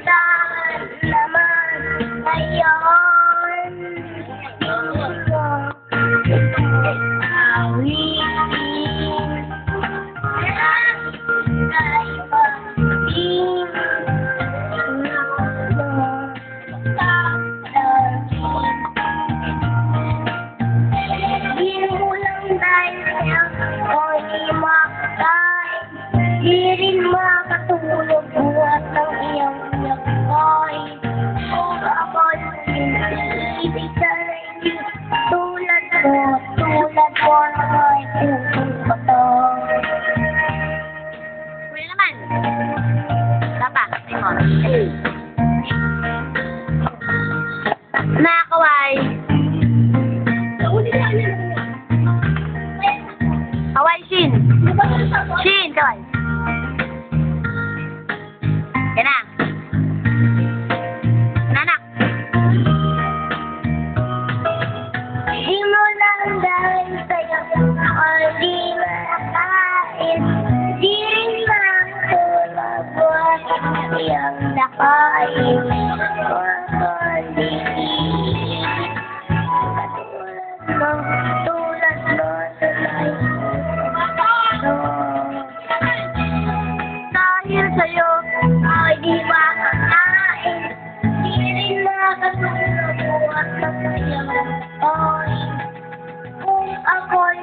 Saan naman ngayon? Awitin kay pag-ibig di mo lang dahil o di makatay, di rin makatulog buhat ng iyong yakay. Kung ako'y ibig ka rin tulad mo na may puso pa to. Huli naman. Tapa, ikaw. Nakakaway. Kaway, Shin. Shin, kaway. Yan na. Nanak. Di mo lang dahil sa'yo ako'y di makakain. Di rin makatulog buhat ang iyong nakain. Tulad mo dahil sa'yo ay di makakain, di rin makatulog buhat ng iyong nakain. Kung ako'y